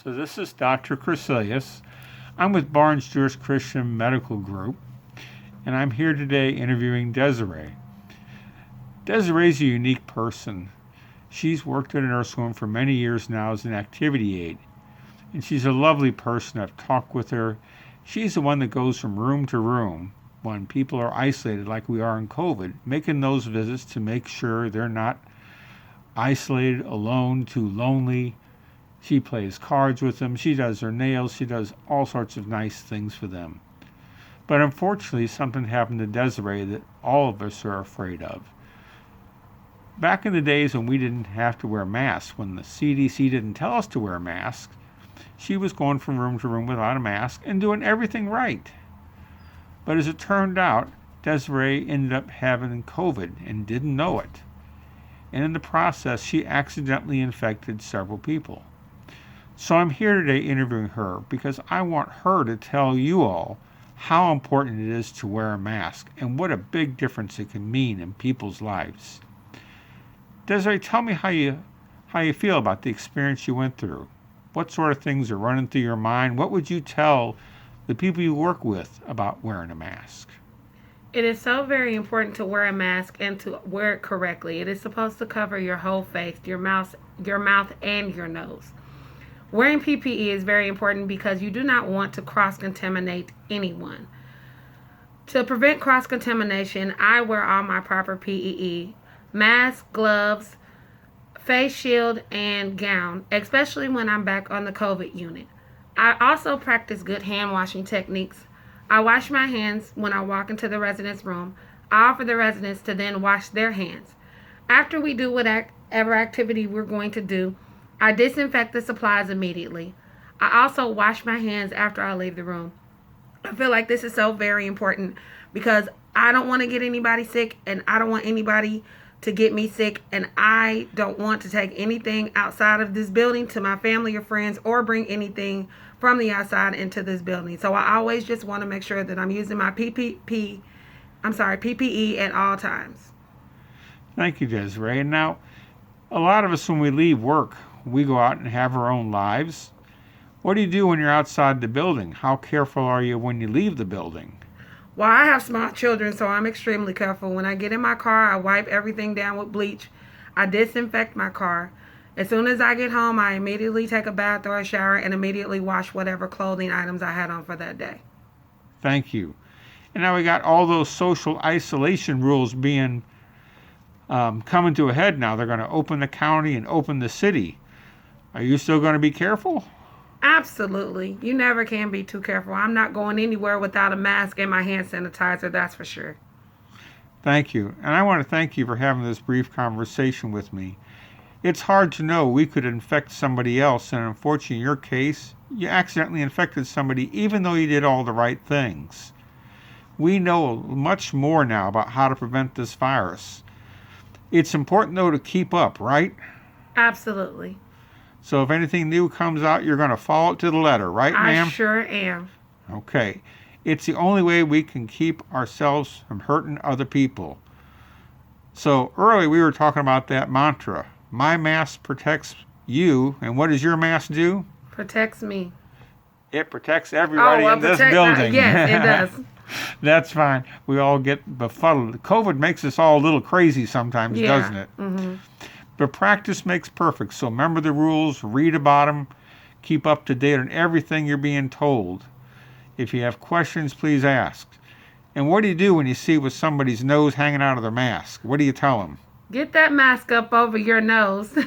So this is Dr. Cresilius. I'm with Barnes Jewish Christian Medical Group, and I'm here today interviewing Desiree. Desiree's a unique person. She's worked at a nursing home for many years now as an activity aide, and she's a lovely person. I've talked with her. She's the one that goes from room to room when people are isolated like we are in COVID, making those visits to make sure they're not isolated, alone, too lonely. She plays cards with them. She does their nails. She does all sorts of nice things for them. But unfortunately, something happened to Desiree that all of us are afraid of. Back in the days when we didn't have to wear masks, when the CDC didn't tell us to wear masks, she was going from room to room without a mask and doing everything right. But as it turned out, Desiree ended up having COVID and didn't know it. And in the process, she accidentally infected several people. So I'm here today interviewing her because I want her to tell you all how important it is to wear a mask and what a big difference it can mean in people's lives. Desiree, tell me how you feel about the experience you went through. What sort of things are running through your mind? What would you tell the people you work with about wearing a mask? It is so very important to wear a mask and to wear it correctly. It is supposed to cover your whole face, your mouth and your nose. Wearing PPE is very important because you do not want to cross-contaminate anyone. To prevent cross-contamination, I wear all my proper PPE, mask, gloves, face shield, and gown, especially when I'm back on the COVID unit. I also practice good hand washing techniques. I wash my hands when I walk into the resident's room. I offer the residents to then wash their hands. After we do whatever activity we're going to do, I disinfect the supplies immediately. I also wash my hands after I leave the room. I feel like this is so very important because I don't want to get anybody sick and I don't want anybody to get me sick, and I don't want to take anything outside of this building to my family or friends or bring anything from the outside into this building. So I always just want to make sure that I'm using my PPE at all times. Thank you, Desiree. And now, a lot of us, when we leave work, we go out and have our own lives. What do you do when you're outside the building? How careful are you when you leave the building? Well, I have small children, so I'm extremely careful. When I get in my car, I wipe everything down with bleach. I disinfect my car. As soon as I get home, I immediately take a bath or a shower and immediately wash whatever clothing items I had on for that day. Thank you. And now we got all those social isolation rules being coming to a head now. They're going to open the county and open the city. Are you still going to be careful? Absolutely. You never can be too careful. I'm not going anywhere without a mask and my hand sanitizer, that's for sure. Thank you. And I want to thank you for having this brief conversation with me. It's hard to know we could infect somebody else, and unfortunately in your case, you accidentally infected somebody even though you did all the right things. We know much more now about how to prevent this virus. It's important though to keep up, right? Absolutely. So if anything new comes out, you're going to follow it to the letter, right, ma'am? I sure am. Okay. It's the only way we can keep ourselves from hurting other people. So earlier we were talking about that mantra. My mask protects you, and what does your mask do? Protects me. It protects everybody in this building. Yes, it does. That's fine. We all get befuddled. COVID makes us all a little crazy sometimes, doesn't it? Mm-hmm. But practice makes perfect. So remember the rules, read about them, keep up to date on everything you're being told. If you have questions, please ask. And what do you do when you see with somebody's nose hanging out of their mask? What do you tell them? Get that mask up over your nose.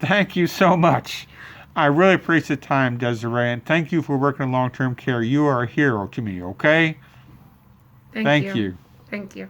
Thank you so much. I really appreciate the time, Desiree, and thank you for working in long-term care. You are a hero to me, okay? Thank you. you. Thank you.